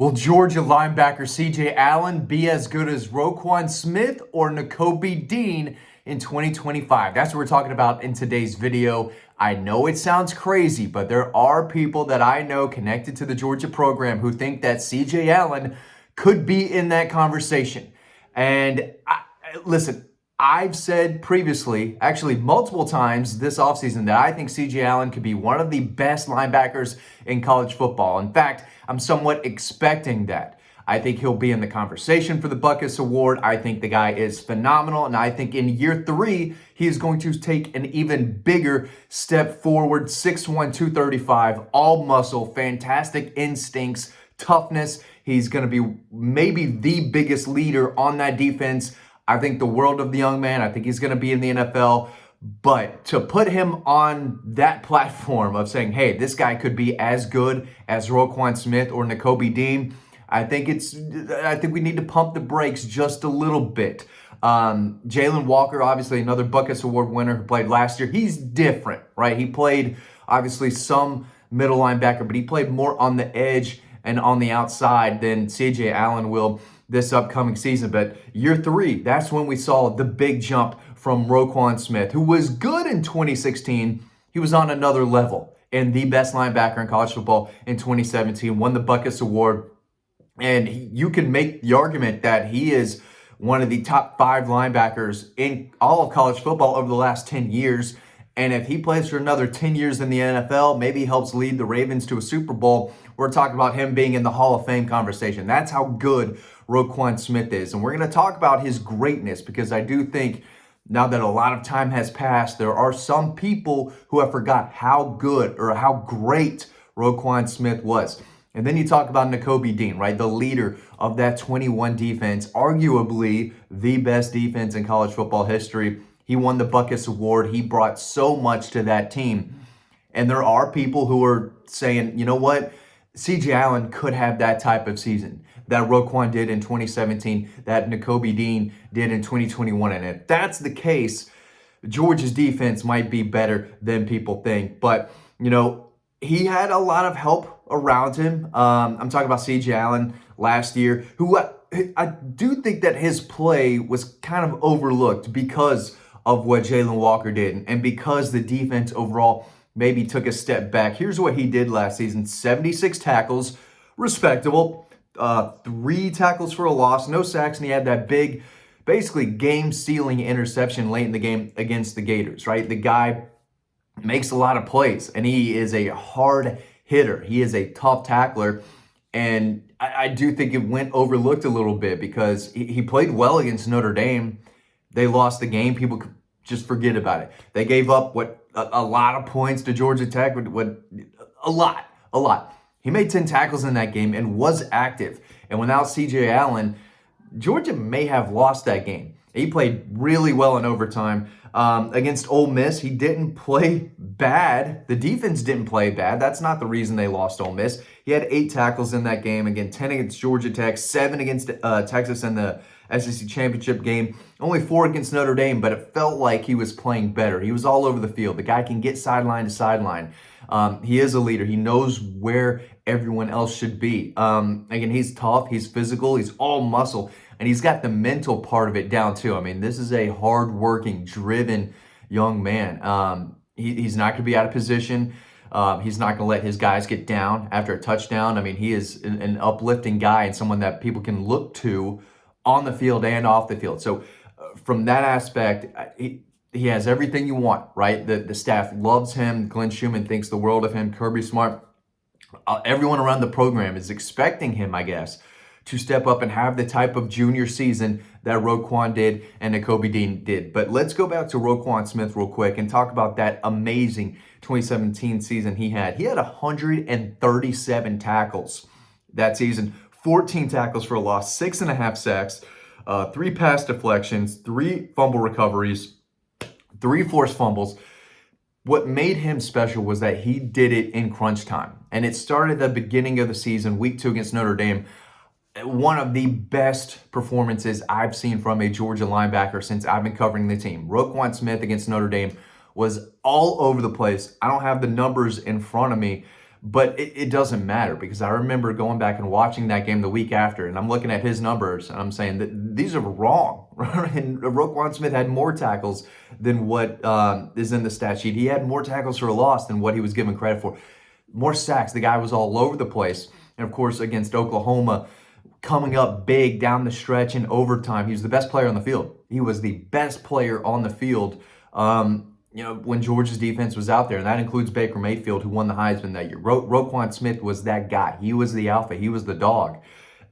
Will Georgia linebacker C.J. Allen be as good as Roquan Smith or Nico Dean in 2025? That's what we're talking about in today's video. I know it sounds crazy, but there are people that I know connected to the Georgia program who think that C.J. Allen could be in that conversation. And listen, I've said previously, actually multiple times this offseason, that I think C.J. Allen could be one of the best linebackers in college football. In fact, I'm somewhat expecting that. I think he'll be in the conversation for the Butkus Award. I think the guy is phenomenal, and I think in year 3, he is going to take an even bigger step forward. 6'1", 235, all muscle, fantastic instincts, toughness. He's going to be maybe the biggest leader on that defense. I think the world of the young man. I think he's going to be in the NFL. But to put him on that platform of saying, hey, this guy could be as good as Roquan Smith or Nico Dean, I think we need to pump the brakes just a little bit. Jalen Walker, obviously another Butkus Award winner who played last year. He's different, right? He played obviously some middle linebacker, but he played more on the edge and on the outside than C.J. Allen will this upcoming season. But year 3, that's when we saw the big jump from Roquan Smith, who was good in 2016. He was on another level and the best linebacker in college football in 2017, won the Butkus Award. And you can make the argument that he is one of the top 5 linebackers in all of college football over the last 10 years. And if he plays for another 10 years in the NFL, maybe helps lead the Ravens to a Super Bowl, we're talking about him being in the Hall of Fame conversation. That's how good Roquan Smith is. And we're going to talk about his greatness, because I do think now that a lot of time has passed, there are some people who have forgot how good or how great Roquan Smith was. And then you talk about Nico Dean, right? The leader of that 21 defense, arguably the best defense in college football history. He won the Butkus Award. He brought so much to that team. And there are people who are saying, you know what? C.J. Allen could have that type of season that Roquan did in 2017, that Nico Dean did in 2021. And if that's the case, Georgia's defense might be better than people think. But, you know, he had a lot of help around him. I'm talking about C.J. Allen last year, who I do think that his play was kind of overlooked because of what Jalen Walker did and because the defense overall maybe took a step back. Here's what he did last season: 76 tackles, respectable, 3 tackles for a loss, no sacks, and he had that big, basically game-sealing interception late in the game against the Gators, right? The guy makes a lot of plays, and he is a hard hitter. He is a tough tackler, and I do think it went overlooked a little bit because he played well against Notre Dame. They lost the game. People could just forget about it. They gave up a lot of points to Georgia Tech. A lot. He made 10 tackles in that game and was active. And without C.J. Allen, Georgia may have lost that game. He played really well in overtime. Against Ole Miss, he didn't play bad. The defense didn't play bad. That's not the reason they lost Ole Miss. He had 8 tackles in that game. Again, 10 against Georgia Tech, 7 against Texas in the SEC championship game, only 4 against Notre Dame, but it felt like he was playing better. He was all over the field. The guy can get sideline to sideline. He is a leader. He knows where everyone else should be. Again, he's tough. He's physical. He's all muscle. And he's got the mental part of it down too. I mean, this is a hard-working, driven young man. He's not going to be out of position. He's not going to let his guys get down after a touchdown. I mean, he is an uplifting guy and someone that people can look to on the field and off the field. So from that aspect, he has everything you want, right? The staff loves him. Glenn Schumann thinks the world of him. Kirby Smart. Everyone around the program is expecting him, I guess, to step up and have the type of junior season that Roquan did and Nico Dean did. But let's go back to Roquan Smith real quick and talk about that amazing 2017 season he had. He had 137 tackles that season, 14 tackles for a loss, 6.5 sacks, 3 pass deflections, 3 fumble recoveries, 3 forced fumbles. What made him special was that he did it in crunch time. And it started at the beginning of the season, week 2 against Notre Dame. One of the best performances I've seen from a Georgia linebacker since I've been covering the team. Roquan Smith against Notre Dame was all over the place. I don't have the numbers in front of me, But it doesn't matter, because I remember going back and watching that game the week after, and I'm looking at his numbers and I'm saying that these are wrong. And Roquan Smith had more tackles than what is in the stat sheet. He had more tackles for a loss than what he was given credit for. More sacks. The guy was all over the place. And of course, against Oklahoma, coming up big down the stretch in overtime, he was the best player on the field. He was the best player on the field. When Georgia's defense was out there, and that includes Baker Mayfield, who won the Heisman that year. Roquan Smith was that guy. He was the alpha. He was the dog.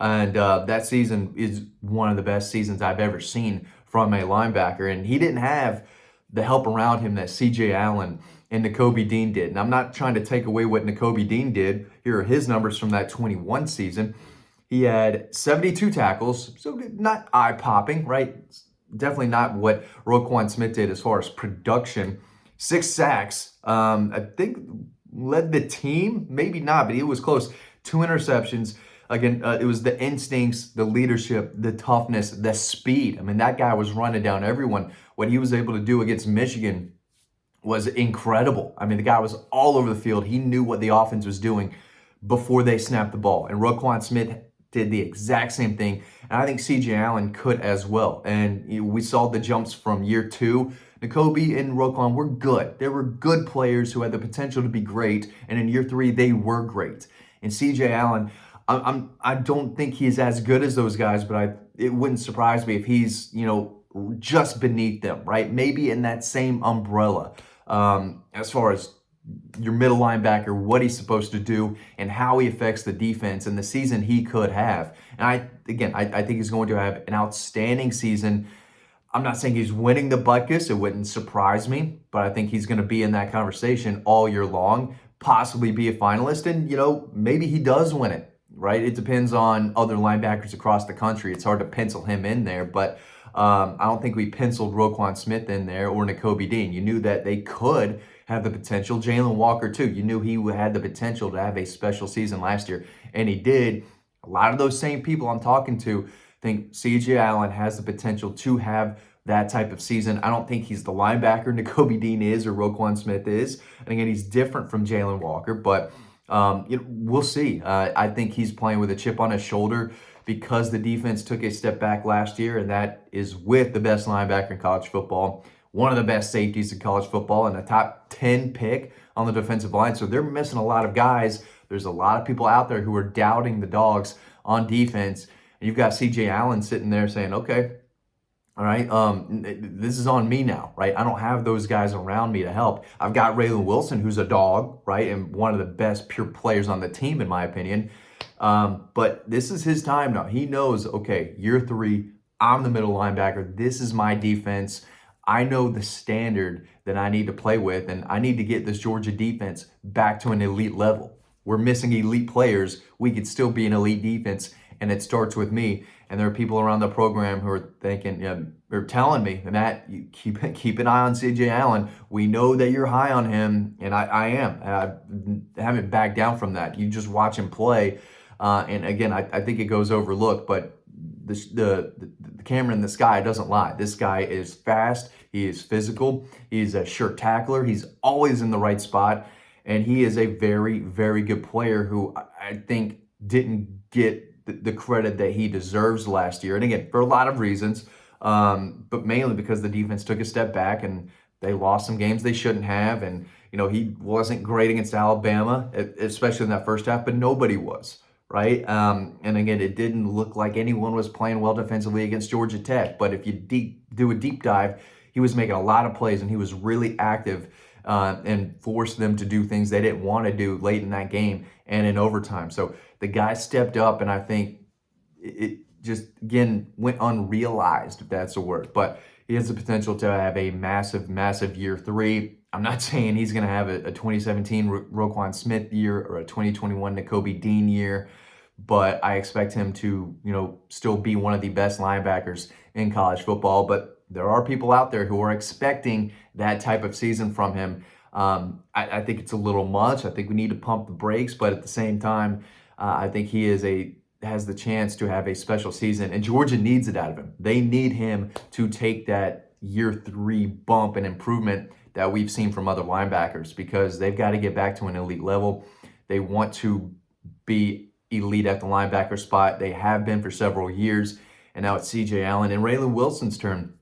And that season is one of the best seasons I've ever seen from a linebacker. And he didn't have the help around him that C.J. Allen and Nakobe Dean did. And I'm not trying to take away what Nakobe Dean did. Here are his numbers from that 21 season. He had 72 tackles, so not eye-popping, right? Definitely not what Roquan Smith did as far as production. 6 sacks, I think led the team, maybe not, but he was close. 2 interceptions. Again, it was the instincts, the leadership, the toughness, the speed. I mean, that guy was running down everyone. What he was able to do against Michigan was incredible. I mean, the guy was all over the field. He knew what the offense was doing before they snapped the ball. And Roquan Smith did the exact same thing. And I think C.J. Allen could as well. And we saw the jumps from year 2. Nakobe and Roquan were good. They were good players who had the potential to be great. And in year 3, they were great. And C.J. Allen, I don't think he's as good as those guys, but it wouldn't surprise me if he's, just beneath them, right? Maybe in that same umbrella as far as your middle linebacker, what he's supposed to do, and how he affects the defense and the season he could have. And I think he's going to have an outstanding season. I'm not saying he's winning the Butkus. It wouldn't surprise me, but I think he's going to be in that conversation all year long, possibly be a finalist, and, maybe he does win it, right? It depends on other linebackers across the country. It's hard to pencil him in there, but I don't think we penciled Roquan Smith in there or Nakobe Dean. You knew that they could have the potential. Jalen Walker, too. You knew he had the potential to have a special season last year, and he did. A lot of those same people I'm talking to think C.J. Allen has the potential to have that type of season. I don't think he's the linebacker Nakobe Dean is or Roquan Smith is. And again, he's different from Jalen Walker, but we'll see. I think he's playing with a chip on his shoulder because the defense took a step back last year, and that is with the best linebacker in college football, one of the best safeties in college football, and a top 10 pick on the defensive line. So they're missing a lot of guys. There's a lot of people out there who are doubting the Dogs on defense. And you've got C.J. Allen sitting there saying, okay, all right, this is on me now, right? I don't have those guys around me to help. I've got Raylan Wilson, who's a dog, right? And one of the best pure players on the team, in my opinion. But this is his time now. He knows, okay, year 3, I'm the middle linebacker. This is my defense. I know the standard that I need to play with, and I need to get this Georgia defense back to an elite level. We're missing elite players. We could still be an elite defense, and it starts with me. And there are people around the program who are thinking, they're telling me, Matt, you keep an eye on C.J. Allen. We know that you're high on him, and I am. I haven't backed down from that. You just watch him play. And again, I think it goes overlooked, but the camera in the sky doesn't lie. This guy is fast. He is physical. He's a sure tackler. He's always in the right spot. And he is a very, very good player who I think didn't get the credit that he deserves last year. And again, for a lot of reasons, but mainly because the defense took a step back and they lost some games they shouldn't have. And, he wasn't great against Alabama, especially in that first half, but nobody was. Right? And again, it didn't look like anyone was playing well defensively against Georgia Tech. But if you do a deep dive, he was making a lot of plays and he was really active and forced them to do things they didn't want to do late in that game and in overtime. So the guy stepped up, and I think it just, again, went unrealized, if that's a word. But he has the potential to have a massive, massive year 3. I'm not saying he's going to have a 2017 Roquan Smith year or a 2021 Nakobe Dean year, but I expect him to, still be one of the best linebackers in college football. But there are people out there who are expecting that type of season from him. I think it's a little much. I think we need to pump the brakes, but at the same time, I think he has the chance to have a special season, and Georgia needs it out of him. They need him to take that year 3 bump and improvement that we've seen from other linebackers, because they've got to get back to an elite level. They want to be elite at the linebacker spot. They have been for several years. And now it's CJ Allen and Raylan Wilson's turn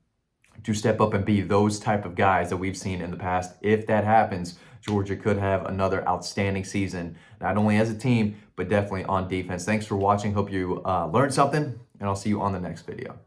to step up and be those type of guys that we've seen in the past. If that happens, Georgia could have another outstanding season, not only as a team, but definitely on defense. Thanks for watching. Hope you learned something, and I'll see you on the next video.